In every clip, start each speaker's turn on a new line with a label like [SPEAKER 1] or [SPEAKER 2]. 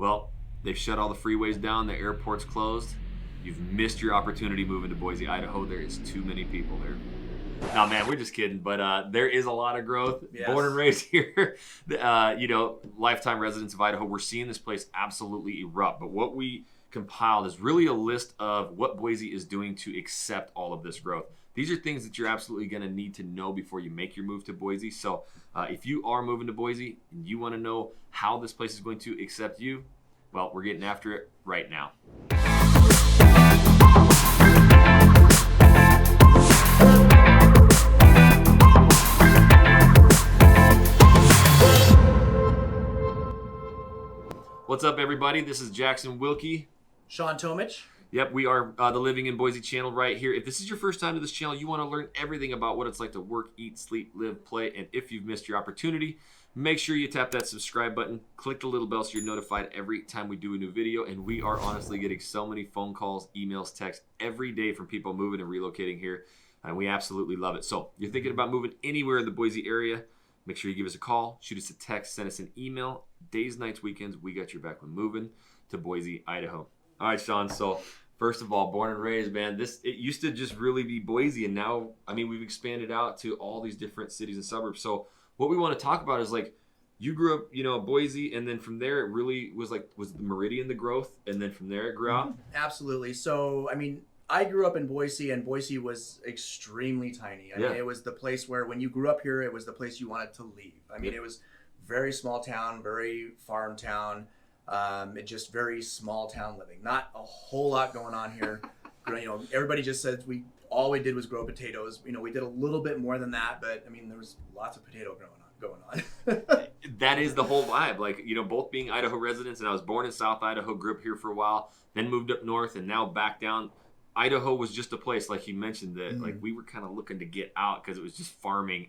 [SPEAKER 1] Well, they've shut all the freeways down. The airport's closed. You've missed your opportunity moving to Boise, Idaho. There is too many people there. No, man, we're just kidding. But there is a lot of growth.
[SPEAKER 2] Yes.
[SPEAKER 1] Born and raised here, lifetime residents of Idaho. We're seeing this place absolutely erupt. But what we compiled is really a list of what Boise is doing to accept all of this growth. These are things that you're absolutely going to need to know before you make your move to Boise. So if you are moving to Boise and you want to know how this place is going to accept you, well, we're getting after it right now. What's up, everybody? This is Jackson Wilkie.
[SPEAKER 2] Shawn Tomich.
[SPEAKER 1] Yep, we are the Living in Boise channel right here. If this is your first time to this channel, you want to learn everything about what it's like to work, eat, sleep, live, play, and if you've missed your opportunity, make sure you tap that subscribe button, click the little bell so you're notified every time we do a new video. And we are honestly getting so many phone calls, emails, texts every day from people moving and relocating here, and we absolutely love it. So you're thinking about moving anywhere in the Boise area, make sure you give us a call, shoot us a text, send us an email. Days, nights, weekends, we got your back when moving to Boise, Idaho. All right, Shawn. So first of all, born and raised, man, it used to just really be Boise, and now, I mean, we've expanded out to all these different cities and suburbs. So what we want to talk about is, like, you grew up, Boise, and then from there it really was the Meridian the growth, and then from there it grew out?
[SPEAKER 2] Absolutely. So, I mean, I grew up in Boise, and Boise was extremely tiny. I mean, it was the place where when you grew up here, it was the place you wanted to leave. I mean, it was very small town, very farm town. It just very small town living. Not a whole lot going on here. Everybody just said all we did was grow potatoes. We did a little bit more than that, but I mean, there was lots of potato going on.
[SPEAKER 1] That is the whole vibe. Like, both being Idaho residents, and I was born in South Idaho, grew up here for a while, then moved up north, and now back down. Idaho was just a place, like you mentioned, that like we were kind of looking to get out because it was just farming.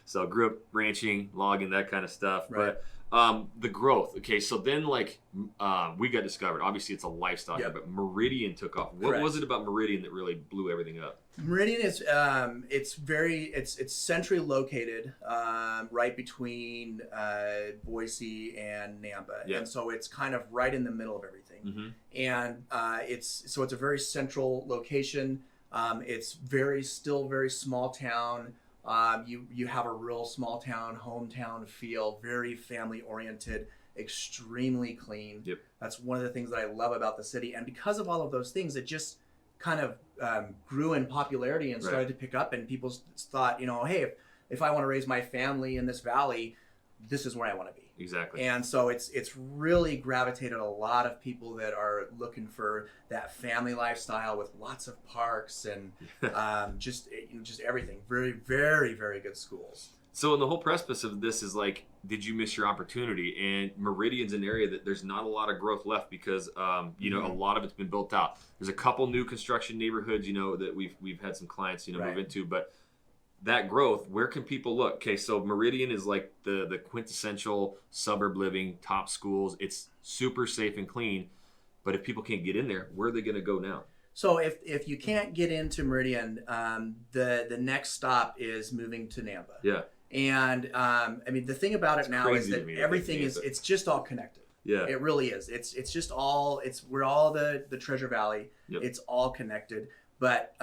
[SPEAKER 1] So grew up ranching, logging, that kind of stuff.
[SPEAKER 2] Right.
[SPEAKER 1] But the growth. Okay, so then we got discovered. Obviously, it's a lifestyle here, but Meridian took off. What was it about Meridian that really blew everything up?
[SPEAKER 2] Meridian is it's centrally located, right between Boise and Nampa, and so it's kind of right in the middle of everything. And it's a very central location. It's still very small town. You have a real small town, hometown feel, very family oriented, extremely clean. Yep. That's one of the things that I love about the city. And because of all of those things, it just kind of grew in popularity and started to pick up. And people thought, hey, if I want to raise my family in this valley, this is where I want to be.
[SPEAKER 1] Exactly.
[SPEAKER 2] And so it's really gravitated a lot of people that are looking for that family lifestyle with lots of parks and just everything. Very, very, very good schools.
[SPEAKER 1] So in the whole precipice of this is like, did you miss your opportunity? And Meridian's an area that there's not a lot of growth left because a lot of it's been built out. There's a couple new construction neighborhoods, that we've had some clients move into, but that growth, where can people look? Okay, so Meridian is like the quintessential suburb living, top schools. It's super safe and clean. But if people can't get in there, where are they going to go now?
[SPEAKER 2] So if you can't get into Meridian, the next stop is moving to Nampa. Yeah. And I mean, the thing about it now is that everything it's just all connected. Yeah. It really is. We're all the Treasure Valley. Yep. It's all connected. But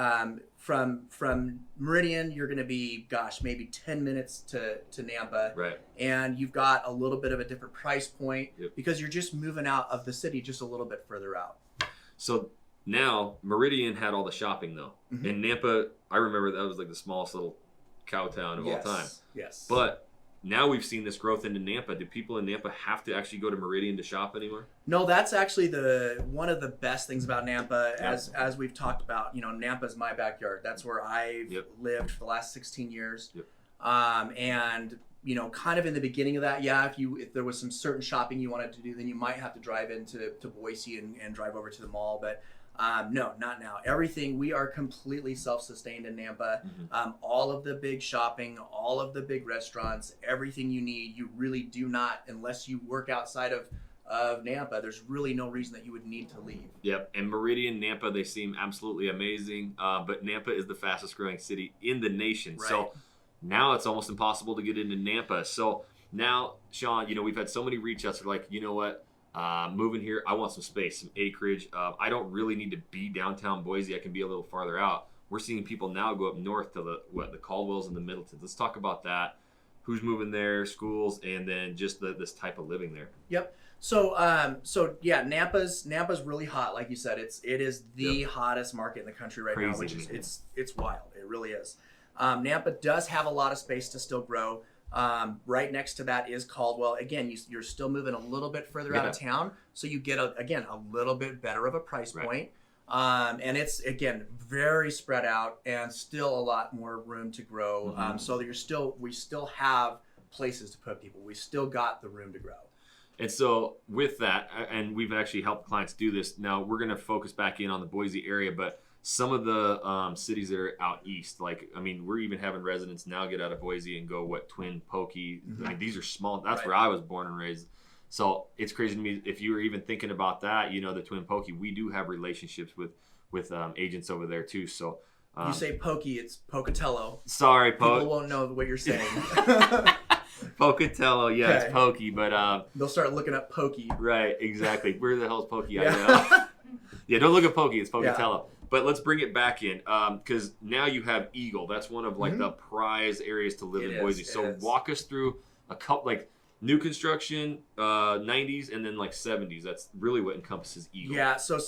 [SPEAKER 2] from Meridian, you're going to be, maybe 10 minutes to Nampa. Right. And you've got a little bit of a different price point because you're just moving out of the city just a little bit further out.
[SPEAKER 1] So now Meridian had all the shopping, though. Mm-hmm. And Nampa, I remember that was like the smallest little cow town of all time. Yes. But now we've seen this growth into Nampa. Do people in Nampa have to actually go to Meridian to shop anymore?
[SPEAKER 2] No, that's actually one of the best things about Nampa. As we've talked about, Nampa's my backyard. That's where I've lived for the last 16 years. Yep. And kind of in the beginning of that, if there was some certain shopping you wanted to do, then you might have to drive into Boise and drive over to the mall. But no, not now. We are completely self-sustained in Nampa. Mm-hmm. All of the big shopping, all of the big restaurants, everything you need, you really do not, unless you work outside of Nampa, there's really no reason that you would need to leave.
[SPEAKER 1] Yep, and Meridian, Nampa, they seem absolutely amazing, but Nampa is the fastest growing city in the nation. Right. So now it's almost impossible to get into Nampa. So now, Shawn, we've had so many reach outs. They're like, you know what? Moving here, I want some space, some acreage. I don't really need to be downtown Boise. I can be a little farther out. We're seeing people now go up north to the Caldwells and the Middletons. Let's talk about that. Who's moving there, schools, and then just this type of living there.
[SPEAKER 2] Yep. So yeah, Nampa's really hot, like you said. It is the hottest market in the country right now, which is it's wild. It really is. Nampa does have a lot of space to still grow. Right next to that is Caldwell. Again, you're still moving a little bit further out of town, so you get a little bit better of a price point. And it's again very spread out and still a lot more room to grow. So we still have places to put people. We still got the room to grow.
[SPEAKER 1] And so with that, and we've actually helped clients do this. Now we're going to focus back in on the Boise area, but some of the cities that are out east, like, I mean, we're even having residents now get out of Boise and go, Twin Pokey. I mean, these are small. That's where I was born and raised. So it's crazy to me. If you were even thinking about that, the Twin Pokey, we do have relationships with agents over there too. So
[SPEAKER 2] you say Pokey, it's Pocatello.
[SPEAKER 1] Sorry,
[SPEAKER 2] people won't know what you're saying.
[SPEAKER 1] Pocatello, yeah, it's Pokey, but
[SPEAKER 2] they'll start looking up Pokey.
[SPEAKER 1] Right, exactly. Where the hell's Pokey? Yeah, don't look at Pokey. It's Pocatello. Yeah. But let's bring it back in, because now you have Eagle. That's one of the prize areas to live in Boise. So walk us through a couple, new construction, 90s, and then 70s. That's really what encompasses Eagle.
[SPEAKER 2] Yeah, so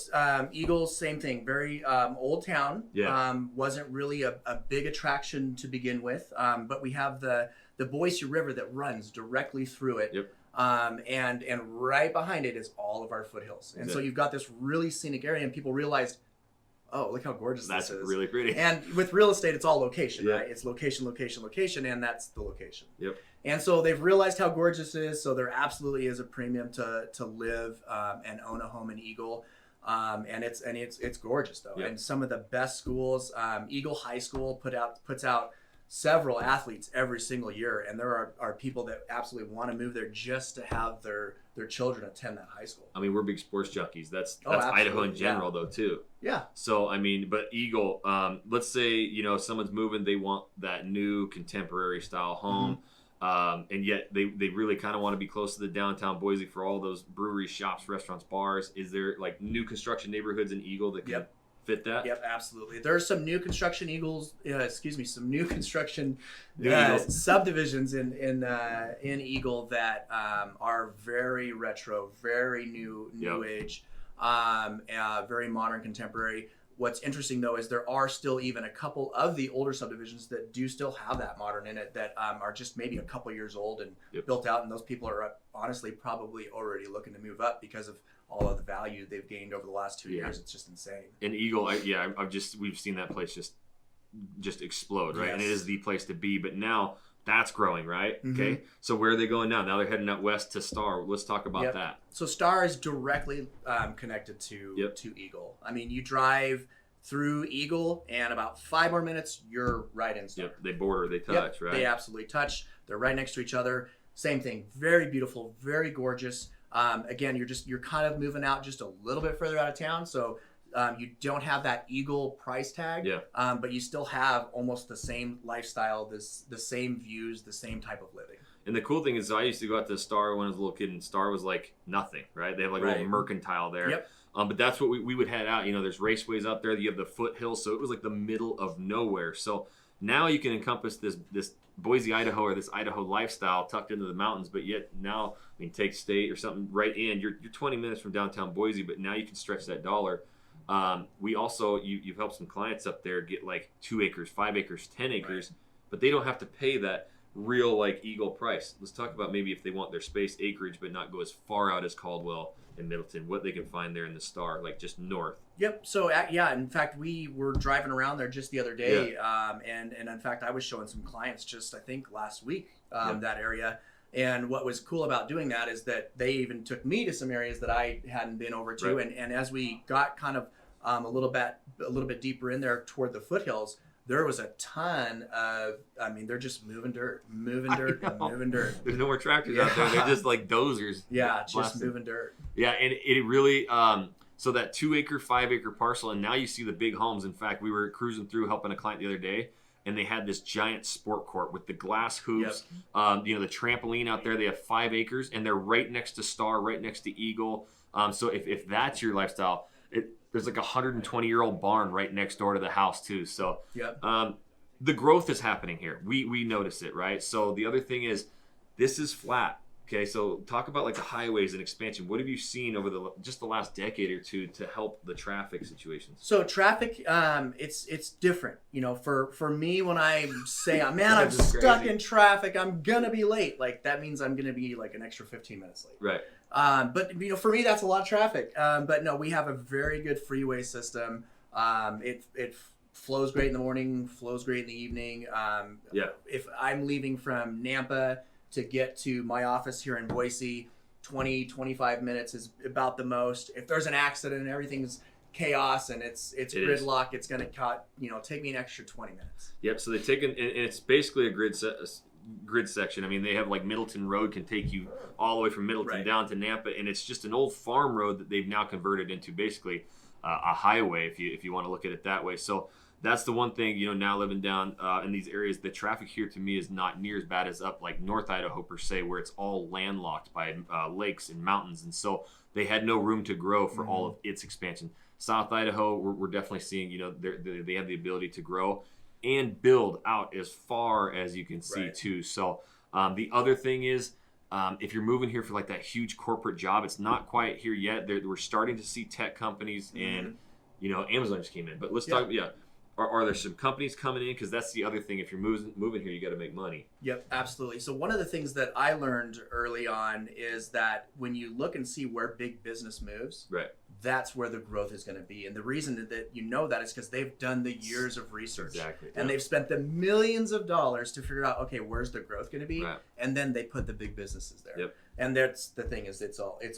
[SPEAKER 2] Eagle, same thing. Very old town.
[SPEAKER 1] Yeah.
[SPEAKER 2] Wasn't really a big attraction to begin with, but we have the Boise River that runs directly through it.
[SPEAKER 1] Yep.
[SPEAKER 2] And right behind it is all of our foothills. And so you've got this really scenic area, and people realize, oh, look how gorgeous this is.
[SPEAKER 1] That's really pretty.
[SPEAKER 2] And with real estate, it's all location, right? It's location, location, location, and that's the location.
[SPEAKER 1] Yep.
[SPEAKER 2] And so they've realized how gorgeous it is, so there absolutely is a premium to live and own a home in Eagle. And it's gorgeous, though. Yep. And some of the best schools, Eagle High School puts out several athletes every single year, and there are people that absolutely want to move there just to have their children attend that high school.
[SPEAKER 1] I mean, we're big sports junkies. That's Idaho in general, though, too.
[SPEAKER 2] Yeah.
[SPEAKER 1] So, I mean, but Eagle, let's say, someone's moving, they want that new contemporary style home, and yet they really kind of want to be close to the downtown Boise for all those breweries, shops, restaurants, bars. Is there new construction neighborhoods in Eagle that can fit that?
[SPEAKER 2] Yep, absolutely. There's some new construction some new construction subdivisions in Eagle that are very retro, very new age, very modern, contemporary. What's interesting, though, is there are still even a couple of the older subdivisions that do still have that modern in it that are just maybe a couple years old and built out, and those people are honestly probably already looking to move up because of all of the value they've gained over the last 2 years. It's just insane.
[SPEAKER 1] In Eagle, we've seen that place just explode, right? Yes. And it is the place to be. But now that's growing, right? Okay. So where are they going now? Now they're heading out west to Star. Let's talk about that.
[SPEAKER 2] So Star is directly connected to Eagle. I mean, you drive through Eagle, and about 5 more minutes, you're right in Star.
[SPEAKER 1] Yep. They border, they touch, right?
[SPEAKER 2] They absolutely touch. They're right next to each other. Same thing. Very beautiful, very gorgeous. Again, you're kind of moving out just a little bit further out of town, so you don't have that Eagle price tag, but you still have almost the same lifestyle, the same views, the same type of living.
[SPEAKER 1] And the cool thing is, I used to go out to Star when I was a little kid, and Star was nothing, right? They have a little mercantile there.
[SPEAKER 2] Yep.
[SPEAKER 1] But that's what we would head out. There's raceways out there. You have the foothills, so it was the middle of nowhere. So now you can encompass this Boise, Idaho, or this Idaho lifestyle tucked into the mountains, but yet now, take state or something right in. You're 20 minutes from downtown Boise, but now you can stretch that dollar. We also, you've helped some clients up there get 2 acres, 5 acres, 10 acres, but they don't have to pay that real Eagle price. Let's talk about maybe if they want their space acreage, but not go as far out as Caldwell and Middleton, what they can find there in the Star, just north.
[SPEAKER 2] Yep. So in fact, we were driving around there just the other day, and in fact, I was showing some clients just I think last week that area. And what was cool about doing that is that they even took me to some areas that I hadn't been over to, and as we got kind of a little bit deeper in there toward the foothills, there was a ton of, they're just moving dirt.
[SPEAKER 1] There's no more tractors out there. They're just dozers.
[SPEAKER 2] Yeah, just moving dirt.
[SPEAKER 1] Yeah, and it really, so that 2 acre, 5 acre parcel, and now you see the big homes. In fact, we were cruising through helping a client the other day. and they had this giant sport court with the glass hoops.
[SPEAKER 2] Yep.
[SPEAKER 1] You know, the trampoline out there. They have 5 acres, and they're right next to Star, right next to Eagle. So if that's your lifestyle, there's like a 120-year-old barn right next door to the house too. So
[SPEAKER 2] yep.
[SPEAKER 1] The growth is happening here. We notice it, right? So the other thing is, this is flat. Okay, so talk about like the highways and expansion. What have you seen over just the last decade or two to help the traffic situations?
[SPEAKER 2] So traffic, it's different. You know, for me, when I say, man, I'm stuck in traffic, I'm gonna be late. Like that means I'm gonna be like an extra 15 minutes late.
[SPEAKER 1] Right.
[SPEAKER 2] But you know, for me, that's a lot of traffic. But no, we have a very good freeway system. It flows great in the morning, flows great in the evening. If I'm leaving from Nampa to get to my office here in Boise, 20-25 minutes is about the most. If there's an accident and everything's chaos and it's gridlock, it's going to take me an extra 20 minutes.
[SPEAKER 1] Yep. So they've taken, and it's basically a grid section. I mean, they have like Middleton Road can take you all the way from Middleton down to Nampa, and it's just an old farm road that they've now converted into basically a highway, if you want to look at it that way. So that's the one thing, you know, now living down in these areas, the traffic here to me is not near as bad as up like North Idaho per se, where it's all landlocked by lakes and mountains. And so they had no room to grow for all of its expansion. South Idaho, we're definitely seeing, you know, they have the ability to grow and build out as far as you can see too. So the other thing is, if you're moving here for like that huge corporate job, it's not quite here yet. We're starting to see tech companies and, you know, Amazon just came in. But let's talk, Are there some companies coming in? Because that's the other thing. If you're moving here, you got to make money.
[SPEAKER 2] Yep, absolutely. So one of the things that I learned early on is that when you look and see where big business moves, that's where the growth is going to be. And the reason that you know that is because they've done the years of research.
[SPEAKER 1] Exactly.
[SPEAKER 2] And they've spent the millions of dollars to figure out, okay, where's the growth going to be? And then they put the big businesses there.
[SPEAKER 1] Yep.
[SPEAKER 2] And that's the thing is it's all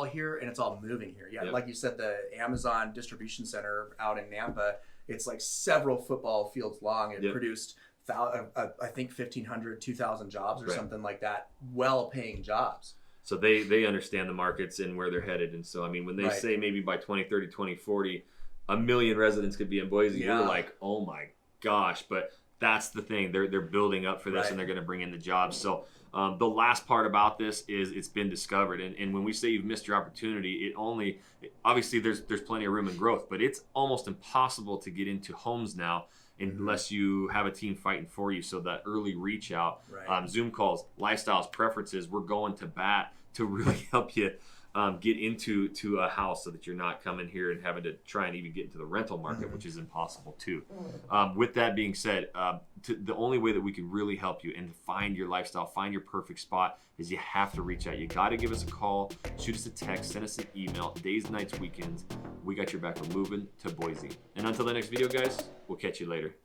[SPEAKER 2] here and it's all moving here. Yeah, like you said, the Amazon distribution center out in Nampa, it's like several football fields long. It produced, I think, 1,500, 2,000 jobs or something like that, well-paying jobs.
[SPEAKER 1] So they understand the markets and where they're headed. And so, I mean, when they say maybe by 2030, 2040, 1 million residents could be in Boise, we're like, oh my gosh. But that's the thing. They're building up for this and they're going to bring in the jobs. So the last part about this is it's been discovered. And when we say you've missed your opportunity, obviously there's plenty of room and growth, but it's almost impossible to get into homes now unless you have a team fighting for you. So that early reach out, Zoom calls, lifestyles, preferences, we're going to bat to really help you get into a house so that you're not coming here and having to try and even get into the rental market, which is impossible too. With that being said, the only way that we can really help you and find your lifestyle, find your perfect spot, is you have to reach out. You got to give us a call, shoot us a text, send us an email, days, nights, weekends. We got your back. We're moving to Boise. And until the next video, guys, we'll catch you later.